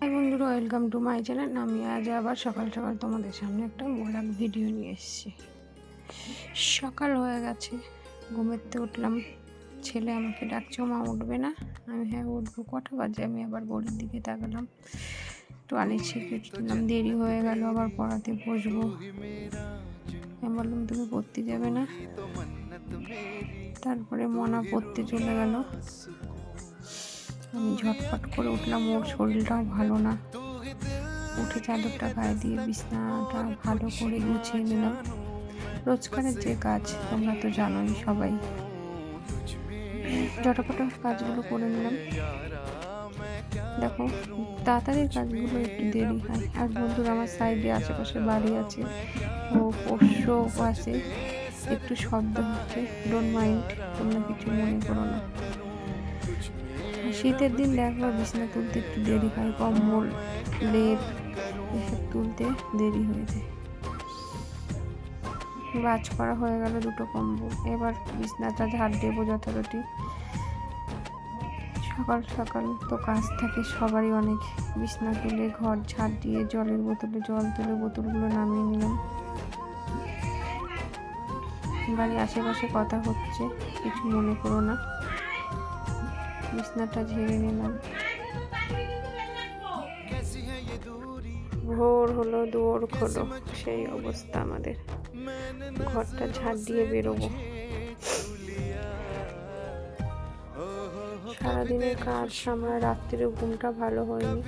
High বন্ধুরা, welcome to my channel. আমি আজ আবার সকাল সকাল তোমাদের সামনে একটা ব্লগ ভিডিও নিয়ে এসেছি। সকাল হয়ে গেছে, ঘুমেতে উঠলাম। ছেলে আমাকে ডাকছে, মা উঠবে না? আমি হ্যাঁ উঠবো। কটা বাজে? আমি আবার ঘড়ির দিকে তাকালাম, টয়লেট ছেড়ে দিলাম। দেরি হয়ে গেল, আবার পড়াতে বসবো। আমি বললাম তুমি পড়তে যাবে না? তারপরে মনা পড়তে চলে গেল। আমি ঝটপট করে উঠলাম, ওর শরীরটাও ভালো না। উঠে চাদরটা গায়ে দিয়ে বিছানাটা ভালো করে গুছিয়ে নিলাম। রোজকারের যে কাজ তোমরা তো জানোই সবাই। ঝটপট কাজগুলো করে নিলাম। দেখো, তাড়াতাড়ি কাজগুলো একটু দেরি হয়। আর বন্ধুরা, আমার সাইডে আশেপাশে বাড়ি আছে, ও পোষ্য আছে, একটু শব্দ হচ্ছে, ডোন্ট মাইন্ড, তোমরা কিছু মনে করো না। শীতের দিন দেখো বিছানা তুলতে একটু দেরি হয়, কম্বল লেপ এসব তুলতে দেরি হয়ে যায়। বাজ করা হয়ে গেল দুটো কম্বল, এবার বিছানাটা ঝাড় দেবো যথারীতি। সকাল সকাল তো কাজ থাকে সবারই অনেক। বিছানা তুলে ঘর ঝাড় দিয়ে জলের বোতলে জল তুলে বোতলগুলো নামিয়ে নিলাম। বাড়ির আশেপাশে কথা হচ্ছে, কিছু মনে করো না। বিছানাটা ঝেড়ে নিলাম। ভোর হলো, দুয়ার খোলো, সেই অবস্থা আমাদের। ঘরটা ঝাড় দিয়ে বেরোবো। সারাদিনের কাজ সামলা, রাত্রিরে ঘুমটা ভালো হয়নি।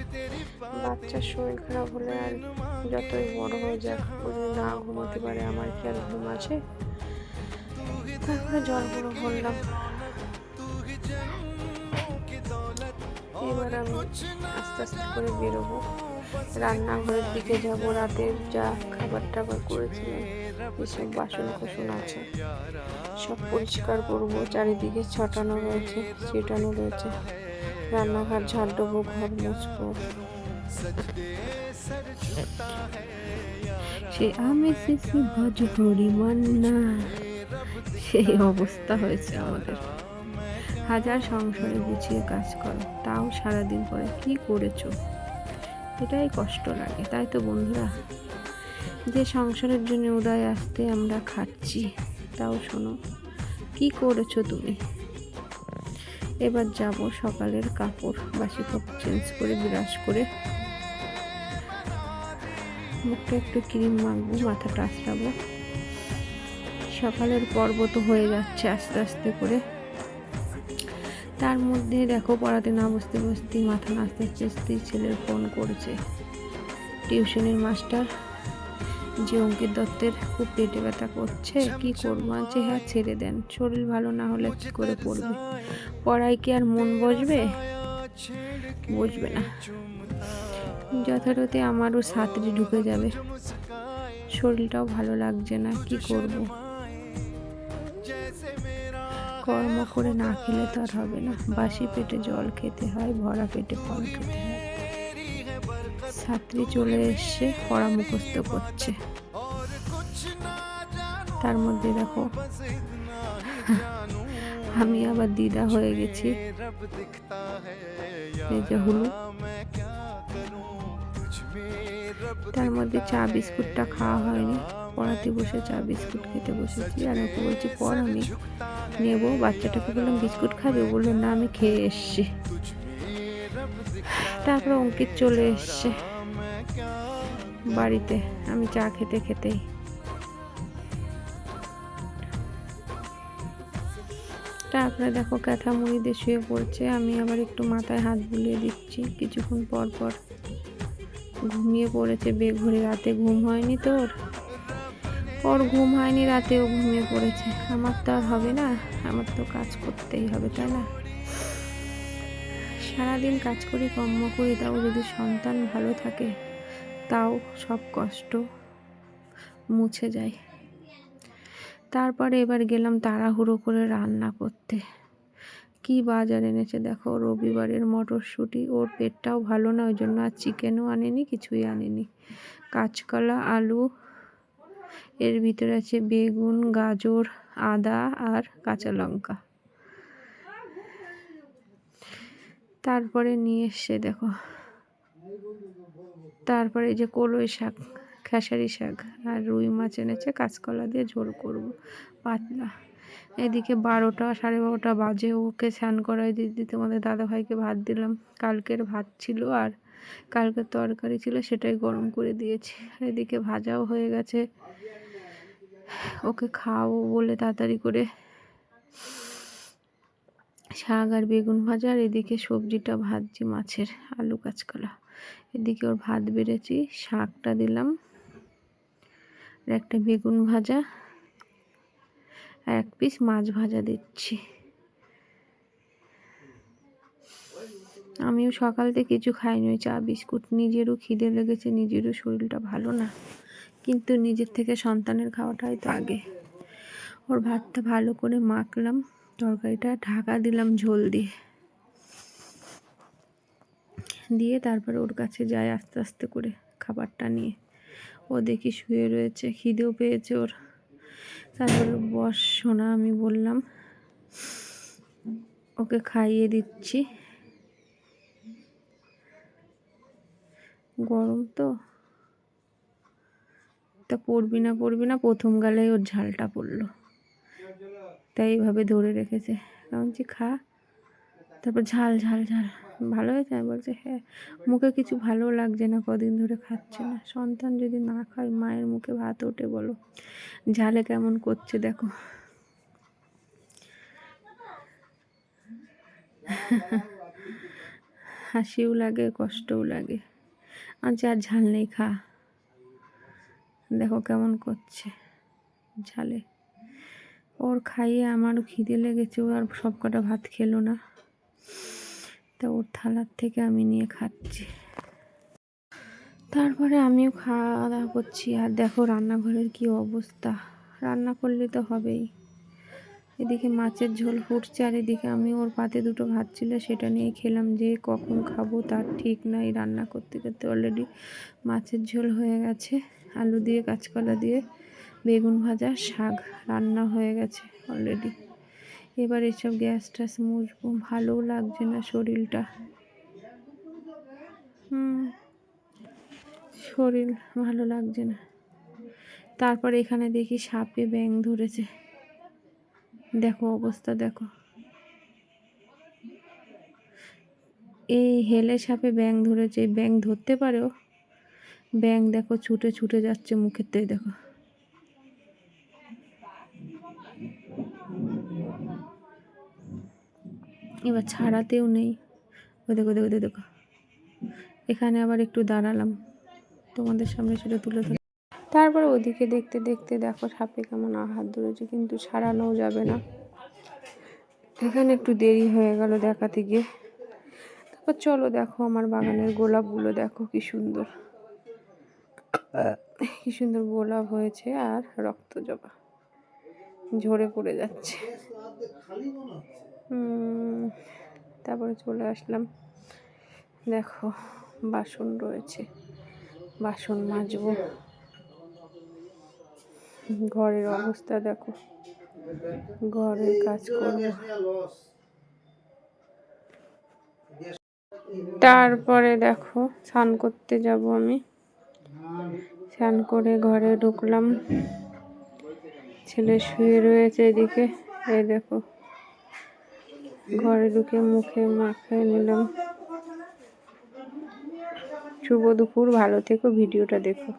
বাচ্চার শরীর খারাপ হলে আর যতই বড় হয়ে যাক, ও যদি না ঘুমাতে পারে, আমার কি আর ঘুম আছে? তারপরে জলগুলো ভরলাম। এবার আমি আস্তে আস্তে করে বেরোবো, রান্নাঘরের দিকে যাব। রাতের যা খাবার টাবার করেছিলাম, এসব বাসন কোসন আছে, সব পরিষ্কার করবো। চারিদিকে ছটানো রয়েছে, ছিটানো রয়েছে। রান্নাঘর ঝাড় দেবো, ঘর মুছবো। সে আমি শিশি ভজ হরি মান্না, সেই অবস্থা হয়েছে আমাদের। হাজার সংসারে গুছিয়ে কাজ করো, তাও সারাদিন পরে কি করেছো, এটাই কষ্ট লাগে। তাই তো বন্ধুরা, যে সংসারের জন্য উদয় আসতে আমরা খাচ্ছি, তাও শোনো কি করেছো তুমি। এবার যাব সকালের কাপড়, বাসি কাপড় চেঞ্জ করে ব্রাশ করে মুখটা একটু ক্রিম মাখবো, মাথাটা আঁচড়াবো। সকালের পর্ব তো হয়ে যাচ্ছে আস্তে আস্তে করে। তার মধ্যে দেখো, পড়াতে না বসতে বসতেই মাথা নাচতে নাচতে ছেলের ফোন করেছে। টিউশনের মাস্টার, যে অঙ্কিত দত্তের খুব পেটে ব্যথা করছে, কি করবো? আছে হ্যাঁ ছেড়ে দেন, শরীর ভালো না হলে কি করে পড়বে? পড়ায় কি আর মন বসবে? বসবে না। যথারীতি আমারও ছাত্রী ঢুকে যাবে, শরীরটাও ভালো লাগছে না, কি করব? কর্ম করে না খেলে তো আর হবে না। বাসি পেটে জল খেতে হয়, ভরা পেটে ফল খেতে হয়। ছাত্রী চলে এসে পড়া মুখস্থ করছে, তার মধ্যে দেখো আমি আবার দিদা হয়ে গেছি। এই যে হলু, তার মধ্যে চা বিস্কুটটা খাওয়া হয়নি। পড়াতে বসে চা বিস্কুট খেতে বসেছি, আর ওকে বলছি পর আমি নেবো। বাচ্চাটাকে বললাম বিস্কুট খাবে, বললো না আমি খেয়ে এসছি। তারপরে অঙ্কিত চলে এসছে বাড়িতে, আমি চা খেতে খেতেই। তারপরে দেখো কাঁথা মুড়ি দিয়ে শুয়ে পড়ছে, আমি আবার একটু মাথায় হাত বুলিয়ে দিচ্ছি। কিছুক্ষণ পর পর ঘুমিয়ে পড়েছে বেঘরে। রাতে ঘুম হয়নি তোর? ওর ঘুম হয়নি, রাতেও ঘুমিয়ে পড়েছে। আমার তো আর হবে না, আমার তো কাজ করতেই হবে, তাই না? সারাদিন কাজ করি, কর্ম করি, তাও যদি সন্তান ভালো থাকে, তাও সব কষ্ট মুছে যায়। তারপরে এবার গেলাম তাড়াহুড়ো করে রান্না করতে। কি বাজার এনেছে দেখো, রবিবারের মটরশুঁটি। ওর পেটটাও ভালো না, ওই জন্য আর চিকেনও আনেনি, কিছুই আনেনি। কাঁচকলা, আলু, এর ভিতরে আছে বেগুন, গাজর, আদা আর কাঁচা লঙ্কা। তারপরে নিয়ে এসছে দেখো তারপরে এই যে কলই শাক, খেসারি শাক আর রুই মাছ এনেছে, কাঁচকলা দিয়ে ঝোল করব পাতলা। এদিকে 12টা 12:30 বাজে, ওকে স্নান করাই দিতে তোমাদের দাদাভাইকে ভাত দিলাম। কালকের ভাত ছিল আর কালকের তরকারি ছিল, সেটাই গরম করে দিয়েছি। আর এদিকে ভাজাও হয়ে গেছে, ওকে খাওয়াবো বলে তাড়াতাড়ি করে শাক আর বেগুন ভাজা। আর এদিকে সবজিটা ভাজছি, মাছের আলু কাঁচকলা। এদিকে ওর ভাত বেড়েছি, শাকটা দিলাম আর একটা বেগুন ভাজা আর 1 পিস মাছ ভাজা দিচ্ছি। আমিও সকাল থেকে কিছু খাইনি, ওই চা বিস্কুট। নিজেরও খিদে লেগেছে, নিজেরও শরীরটা ভালো না, কিন্তু নিজের থেকে সন্তানের খাওয়াটাই তো আগে। ওর ভাতটা ভালো করে মাখলাম, তরকারিটা ঢাকা দিলাম ঝোল দিয়ে তারপরে ওর কাছে যাই আস্তে আস্তে করে খাবারটা নিয়ে। ও দেখি শুয়ে রয়েছে, খিদেও পেয়েছে ওর। তারপরে বস সোনা, আমি বললাম ওকে খাইয়ে দিচ্ছি, গরম তো। তা পড়বি না, প্রথম গালেই ওর ঝালটা পড়লো, তাই এইভাবে ধরে রেখেছে। কারণ যে খা, তারপর ঝাল ঝাল ঝাল ভালো হয়েছে। আমি বলছি হ্যাঁ, মুখে কিছু ভালো লাগছে না, কদিন ধরে খাচ্ছে না। সন্তান যদি না খায়, মায়ের মুখে ভাত ওঠে বলো? ঝালে কেমন করছে দেখো। হাসিও লাগে, কষ্টও লাগে। আচ্ছা, আর ঝাল নেই, খা। দেখো কেমন করছে ঝালে। ওর খাইয়ে আমারও খিদে লেগেছে, ও আর সব কটা ভাত খেলো না, তা ওর থালার থেকে আমি নিয়ে খাচ্ছি। তারপরে আমিও খাওয়া দাওয়া করছি। আর দেখো রান্নাঘরের কি অবস্থা, রান্না করলে তো হবেই। এদিকে মাছের ঝোল ফুটছে, আর এদিকে আমি ওর পাতে 2টো ভাত ছিল, সেটা নিয়ে খেলাম। যে কখন খাবো তার ঠিক নাই, রান্না করতে করতে অলরেডি মাছের ঝোল হয়ে গেছে, আলু দিয়ে কাঁচকলা দিয়ে বেগুন ভাজা, শাক রান্না হয়ে গেছে অলরেডি। এবার এসব গ্যাস ট্যাস মুছবো, ভালোও লাগছে না শরীরটা। শরীর ভালো লাগছে না। তারপর এখানে দেখি সাপে ব্যাঙ ধরেছে, দেখো অবস্থা দেখো। এই হেলে সাপে ব্যাঙ ধরেছে, এই ব্যাঙ ধরতে পারেও। ব্যাঙ দেখো ছুটে ছুটে যাচ্ছে মুখের থেকে, দেখো। এবার ছাড়াতেও নেই, ওই দেখো দেখো দেখো। এখানে আবার একটু দাঁড়ালাম তোমাদের সামনে, সেটা তুলে ধরে। তারপর ওদিকে দেখতে দেখতে দেখো সাপে কেমন আঘাত ধরেছে, কিন্তু ছাড়ানোও যাবে না। এখানে একটু দেরি হয়ে গেল দেখাতে গিয়ে। তারপর চলো দেখো আমার বাগানের গোলাপগুলো দেখো কি সুন্দর, কি সুন্দর গোলাপ হয়েছে, আর রক্ত জবা ঝরে পড়ে যাচ্ছে। তারপরে চলে আসলাম, দেখো বাসন রয়েছে, বাসন মাজবো। ঘরের অবস্থা দেখো, ঘরের কাজ করব। তারপরে দেখো স্নান করতে যাব আমি। স্নান করে ঘরে ঢুকলাম, ছেলে শুয়ে রয়েছে এদিকে। এই দেখো ঘরে ঢুকে মুখে মাখিয়ে নিলাম। শুভ দুপুর, ভালো থেকো, ভিডিওটা দেখো।